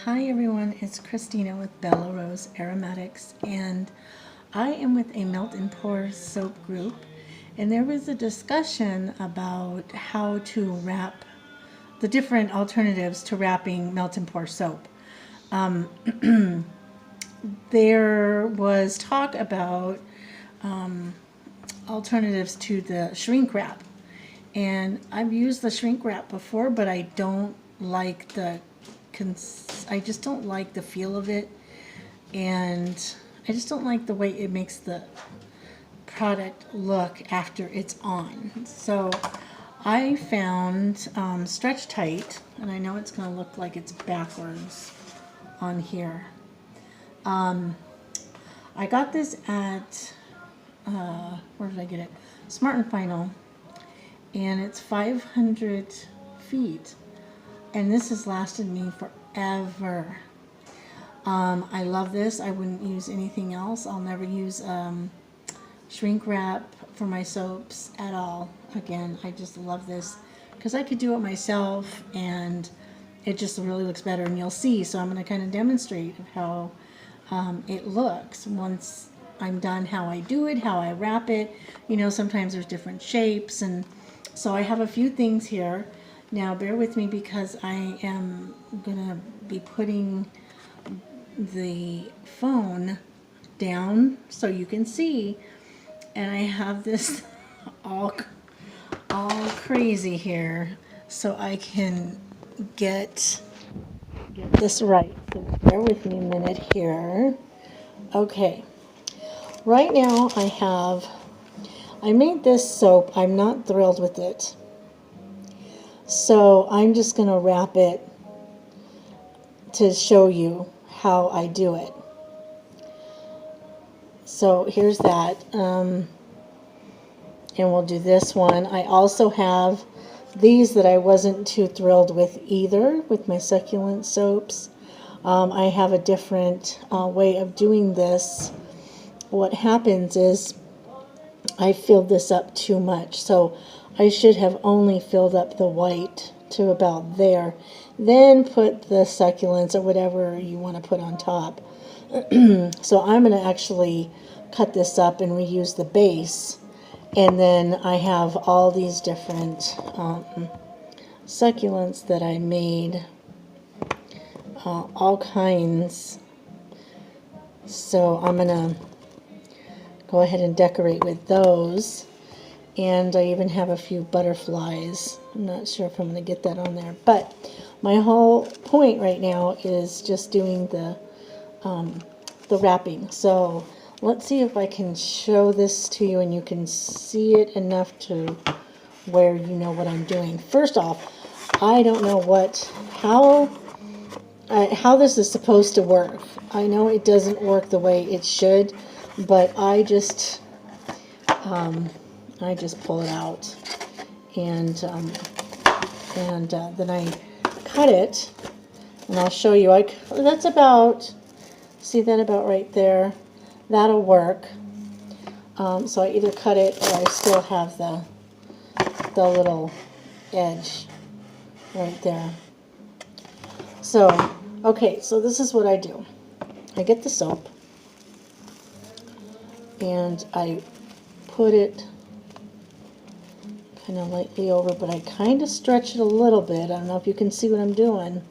Hi everyone, it's Christina with Bella Rose Aromatics, and I am with a melt and pour soap group, and there was a discussion about how to wrap the different alternatives to wrapping melt and pour soap. There was talk about alternatives to the shrink wrap, and I've used the shrink wrap before, but I don't like I just don't like the feel of it, and I just don't like the way it makes the product look after it's on. So I found Stretch Tite, and I know it's going to look like it's backwards on here. I got this at, where did I get it? Smart & Final, and it's 500 feet. And this has lasted me forever. I love this. I wouldn't use anything else. I'll never use shrink wrap for my soaps at all. Again, I just love this because I could do it myself and it just really looks better, and you'll see. So I'm going to kind of demonstrate how it looks once I'm done, how I do it, how I wrap it. You know, sometimes there's different shapes, and so I have a few things here. Now bear with me because I am going to be putting the phone down so you can see, and I have this all crazy here so I can get this right. So bear with me a minute here. Okay, right now I made this soap. I'm not thrilled with it. So I'm just going to wrap it to show you how I do it. So here's that. And we'll do this one. I also have these that I wasn't too thrilled with either, with my succulent soaps. I have a different way of doing this. What happens is I filled this up too much. So I should have only filled up the white to about there. Then put the succulents or whatever you want to put on top. So I'm going to actually cut this up and reuse the base. And then I have all these different succulents that I made. All kinds. So I'm going to go ahead and decorate with those. And I even have a few butterflies. I'm not sure if I'm going to get that on there. But my whole point right now is just doing the wrapping. So let's see if I can show this to you and you can see it enough to where you know what I'm doing. First off, I don't know how this is supposed to work. I know it doesn't work the way it should, but I just pull it out, and then I cut it, and I'll show you. That's about, see that about right there? That'll work. So I either cut it or I still have the little edge right there. So, okay, so this is what I do. I get the soap, and I put it kind of lightly over, but I kind of stretch it a little bit. I don't know if you can see what I'm doing.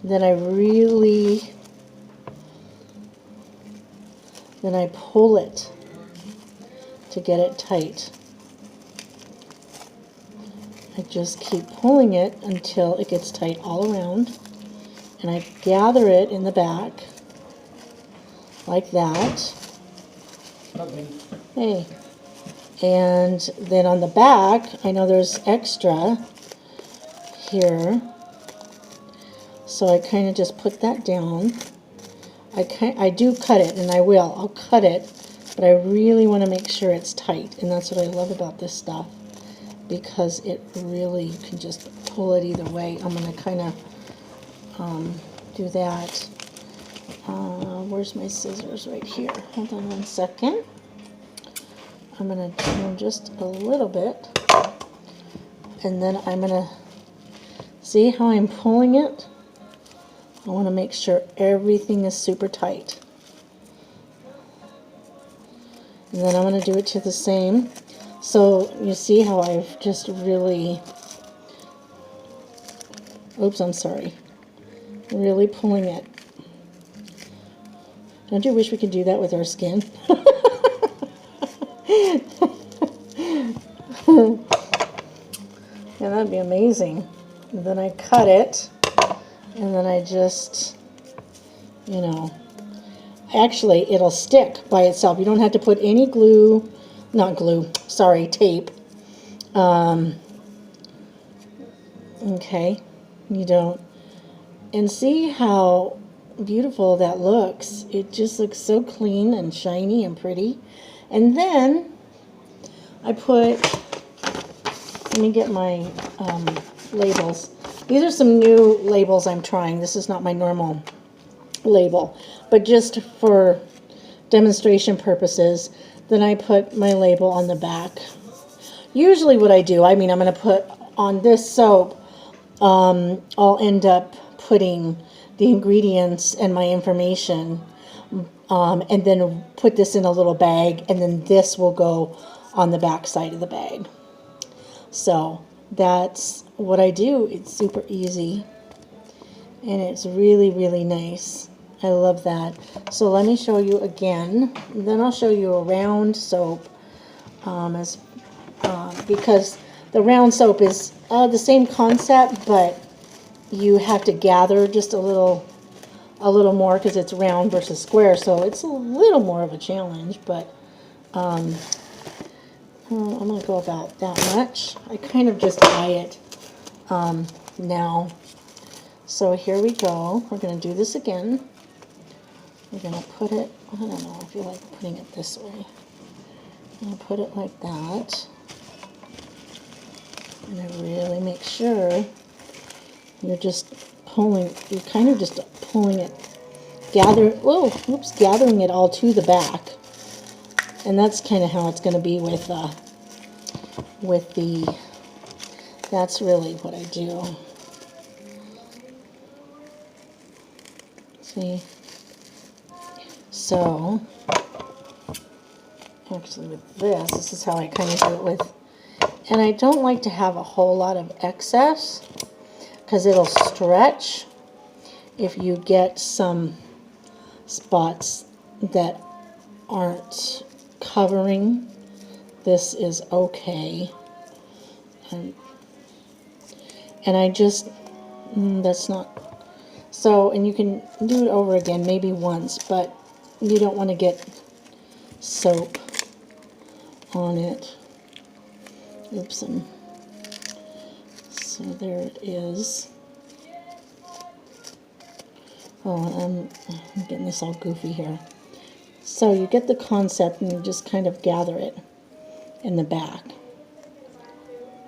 Then I pull it to get it tight. I just keep pulling it until it gets tight all around, and I gather it in the back like that. Okay. Hey. And then on the back, I know there's extra here, so I kind of just put that down. I do cut it, and I'll cut it, but I really want to make sure it's tight, and that's what I love about this stuff, because it really, you can just pull it either way. I'm going to kind of do that. Where's my scissors? Right here. Hold on one second. I'm going to turn just a little bit, and then I'm going to see how I'm pulling it. I want to make sure everything is super tight. And then I'm going to do it to the same. So you see how I've just really, oops, I'm sorry, really pulling it. Don't you wish we could do that with our skin? Yeah, that'd be amazing. And then I cut it, and then I just, you know, actually it'll stick by itself. You don't have to put any glue, not glue, sorry, tape. Okay, you don't. And see how beautiful that looks. It just looks so clean and shiny and pretty. And then I put, let me get my labels. These are some new labels I'm trying. This is not my normal label, but just for demonstration purposes, then I put my label on the back. Usually what I do, I mean, I'm going to put on this soap, I'll end up putting the ingredients and my information, and then put this in a little bag, and then this will go on the back side of the bag. So that's what I do. It's super easy, and it's really, really nice. I love that. So let me show you again. Then I'll show you a round soap, because the round soap is the same concept, but you have to gather just a little more because it's round versus square, so it's a little more of a challenge, but I'm going to go about that much. I kind of just eye it now. So here we go. We're going to do this again. We're going to put it, I don't know, I feel like putting it this way. I'm going to put it like that. And I really make sure you're just pulling, you're kind of just pulling it, gathering it all to the back. And that's kind of how it's going to be with the, that's really what I do. See? So, actually with this is how I kind of do it with, and I don't like to have a whole lot of excess because it'll stretch if you get some spots that aren't covering. This is okay. And I just, that's not, so, and you can do it over again maybe once, but you don't want to get soap on it. Oops, so there it is. Oh, I'm getting this all goofy here. So you get the concept and you just kind of gather it in the back.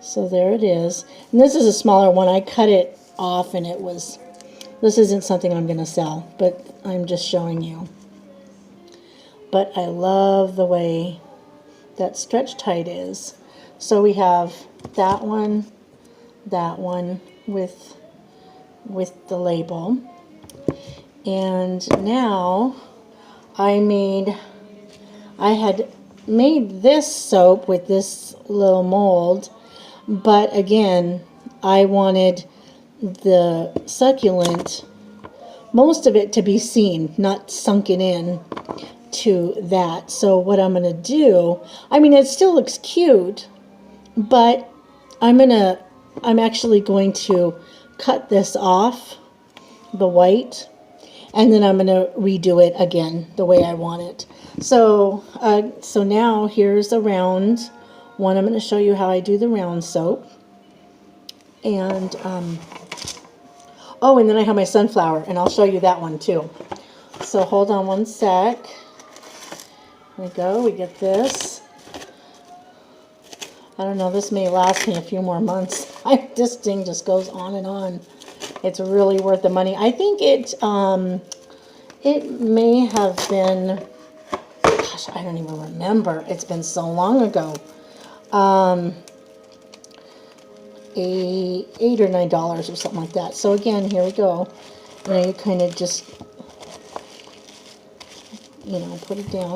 So there it is. And this is a smaller one. I cut it off and it was, this isn't something I'm going to sell, but I'm just showing you. But I love the way that Stretch Tite is. So we have that one with the label. And now I had made this soap with this little mold, but again, I wanted the succulent, most of it to be seen, not sunken in to that. So what I'm going to do, I mean, it still looks cute, but I'm actually going to cut this off, the white, and then I'm going to redo it again the way I want it. So, so now here's a round one. I'm going to show you how I do the round soap. And, oh, and then I have my sunflower, and I'll show you that one too. So hold on one sec. There we go. We get this. I don't know, this may last me a few more months. This thing just goes on and on. It's really worth the money. I think it may have been, gosh, I don't even remember. It's been so long ago. $8 or $9 or something like that. So again, here we go. Now you kind of just, put it down.